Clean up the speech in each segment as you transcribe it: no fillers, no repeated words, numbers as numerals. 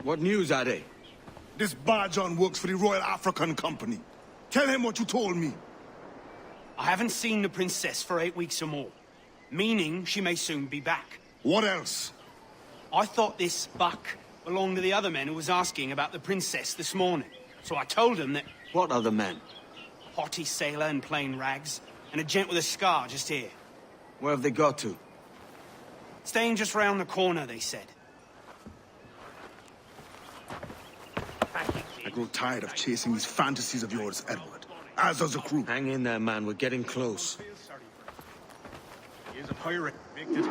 What news are they? This Barjon works for the Royal African Company. Tell him what you told me. I haven't seen the princess for 8 weeks or more. Meaning she may soon be back. What else? I thought this buck belonged to the other men who was asking about the princess this morning. So I told him that... What other men? A haughty sailor in plain rags, and a gent with a scar just here. Where have they got to? Staying just round the corner, they said. I grow tired of chasing these fantasies of yours, Edward. As does the crew. Hang in there, man. We're getting close. He's a pirate, convicted.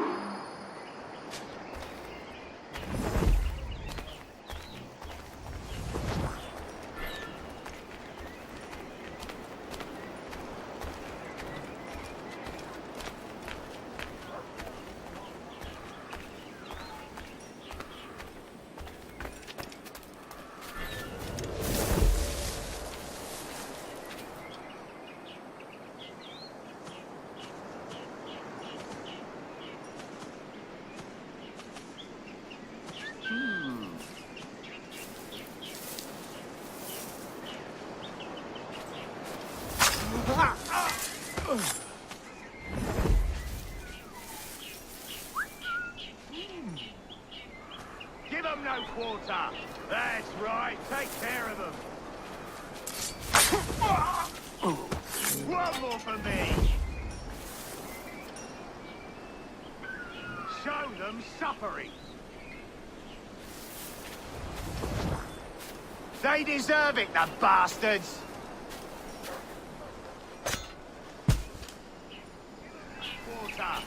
Give them no quarter. That's right. Take care of them. One more for me. Show them suffering. They deserve it, the bastards. Quarter.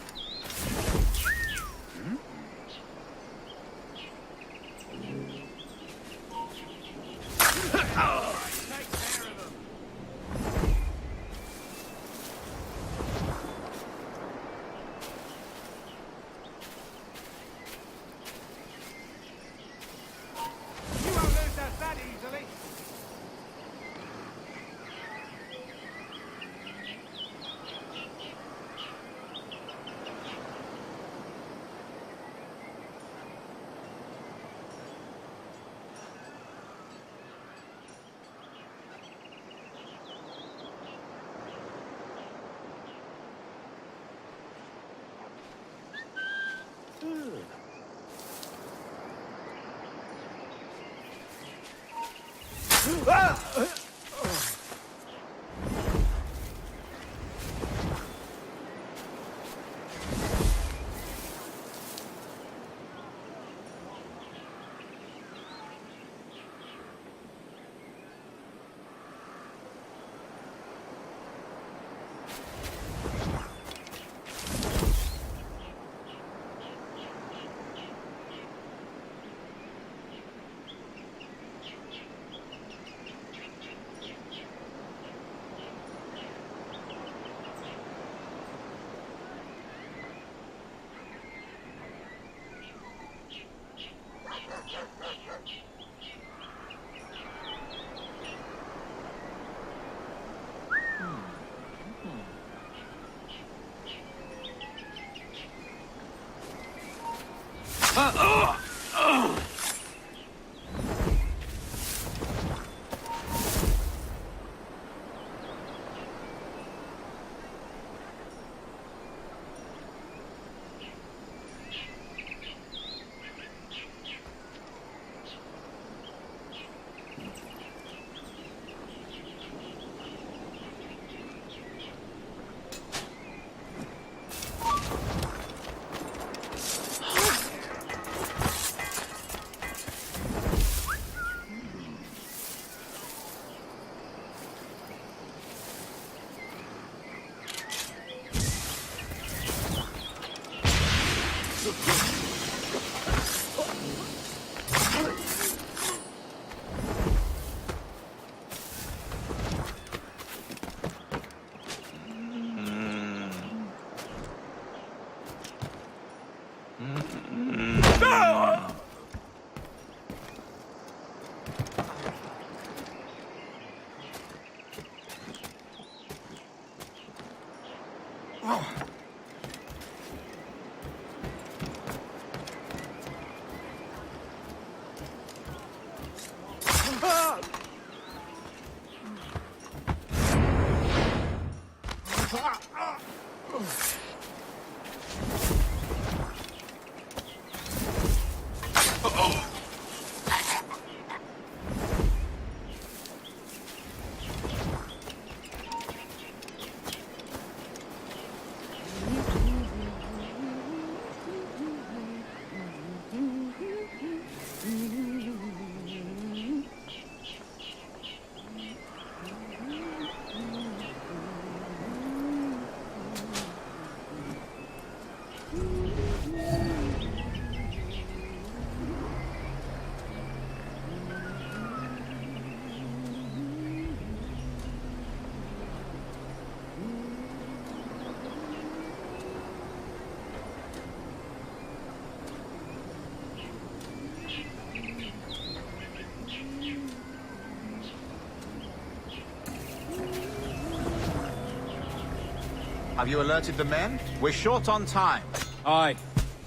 Have you alerted the men? We're short on time. Aye.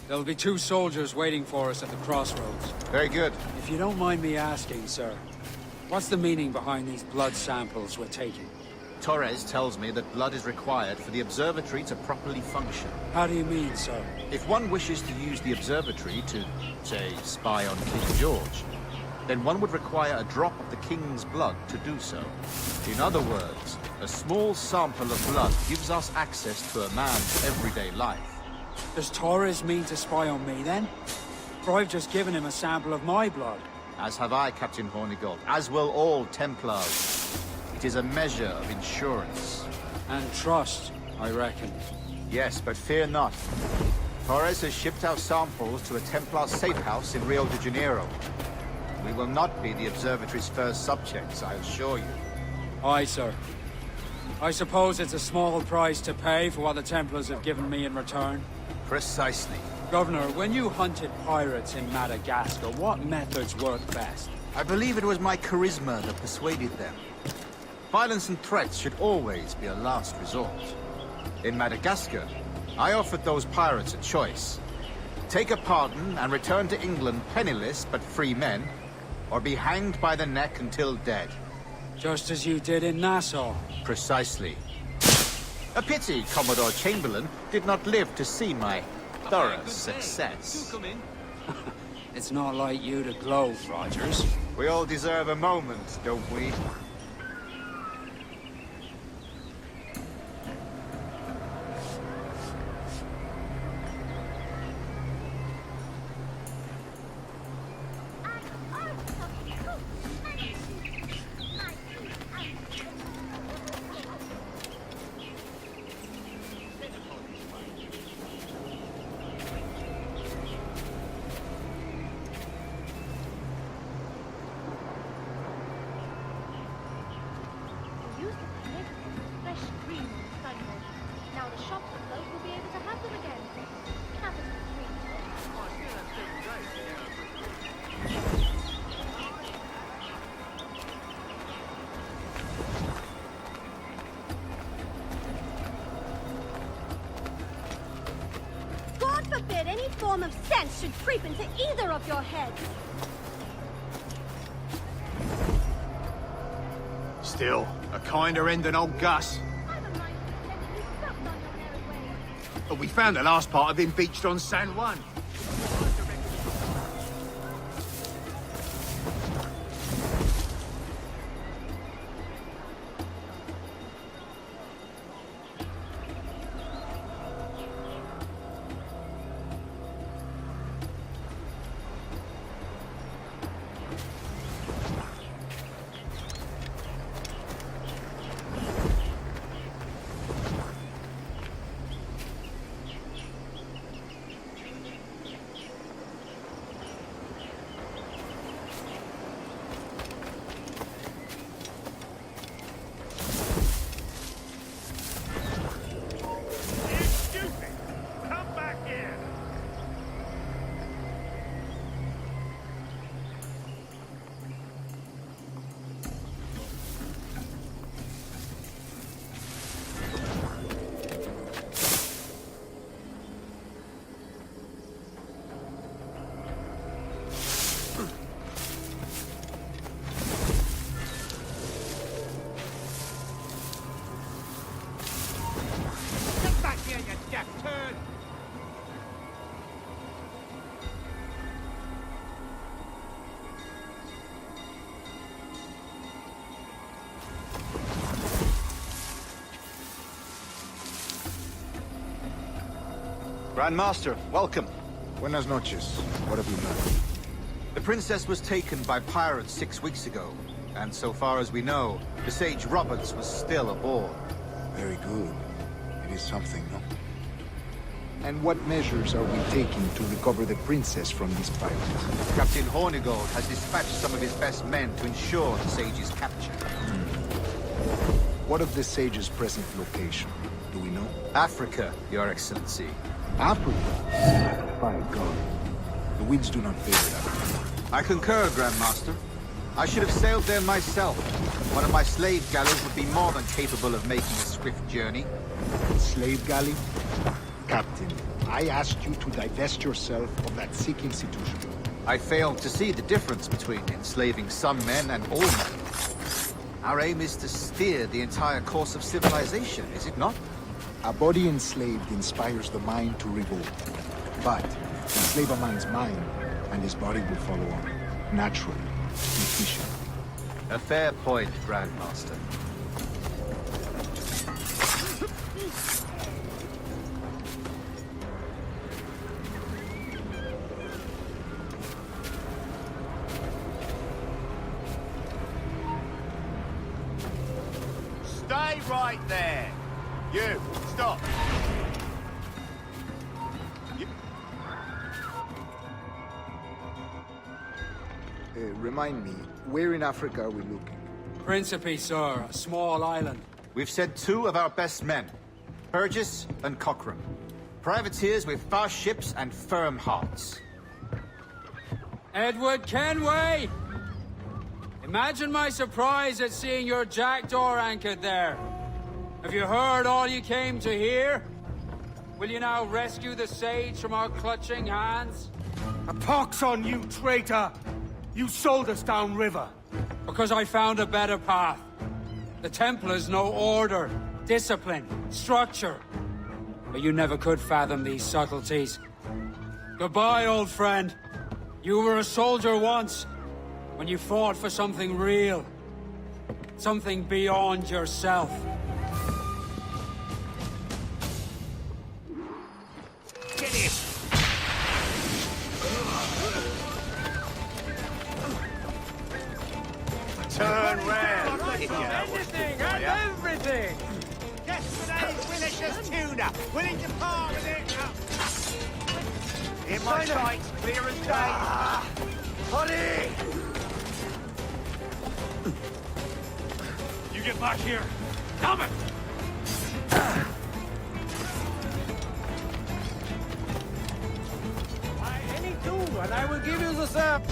There'll be 2 soldiers waiting for us at the crossroads. Very good. If you don't mind me asking, sir, what's the meaning behind these blood samples we're taking? Torres tells me that blood is required for the observatory to properly function. How do you mean, sir? If one wishes to use the observatory to, say, spy on King George, then one would require a drop of the King's blood to do so. In other words, a small sample of blood gives us access to a man's everyday life. Does Torres mean to spy on me, then? For I've just given him a sample of my blood. As have I, Captain Hornigold, as will all Templars. It is a measure of insurance. And trust, I reckon. Yes, but fear not. Torres has shipped out samples to a Templar safe house in Rio de Janeiro. We will not be the observatory's first subjects, I assure you. Aye, sir. I suppose it's a small price to pay for what the Templars have given me in return. Precisely. Governor, when you hunted pirates in Madagascar, what methods worked best? I believe it was my charisma that persuaded them. Violence and threats should always be a last resort. In Madagascar, I offered those pirates a choice. Take a pardon and return to England penniless but free men, or be hanged by the neck until dead. Just as you did in Nassau. Precisely. A pity Commodore Chamberlain did not live to see my thorough success. It's not like you to gloat, Rogers. We all deserve a moment, don't we? God forbid any form of sense should creep into either of your heads. Still, a kinder end than old Gus. I've a mind to pretend that you stopped on your merry way. But we found the last part of him beached on San Juan. Grand Master, welcome. Buenas noches. What have you done? The princess was taken by pirates 6 weeks ago, and so far as we know, the Sage Roberts was still aboard. Very good. It is something, no? And what measures are we taking to recover the princess from these pirates? Captain Hornigold has dispatched some of his best men to ensure the Sage's capture. What of the Sage's present location? Do we know? Africa, Your Excellency. Africa? By God. The winds do not favor Africa. I concur, Grand Master. I should have sailed there myself. One of my slave galleys would be more than capable of making a swift journey. Slave galley? Captain, I asked you to divest yourself of that sick institution. I failed to see the difference between enslaving some men and all men. Our aim is to steer the entire course of civilization, is it not? A body enslaved inspires the mind to revolt. But enslave a man's mind, and his body will follow on. Naturally. Efficient. A fair point, Grandmaster. Stay right there. You, stop. Remind me, where in Africa are we looking? Principe, sir, a small island. We've sent 2 of our best men, Burgess and Cochrane. Privateers with fast ships and firm hearts. Edward Kenway! Imagine my surprise at seeing your jackdaw anchored there. Have you heard all you came to hear? Will you now rescue the sage from our clutching hands? A pox on you, traitor! You sold us downriver. Because I found a better path. The Templars know order, discipline, structure. But you never could fathom these subtleties. Goodbye, old friend. You were a soldier once, when you fought for something real. Something beyond yourself. Get him! Turn round. Everything and everything! Yesterday's delicious tuna. Willing to part with it? In my sight, clear as day. Honey! You get back here! Damn it! Any tool, and I will give you the sap.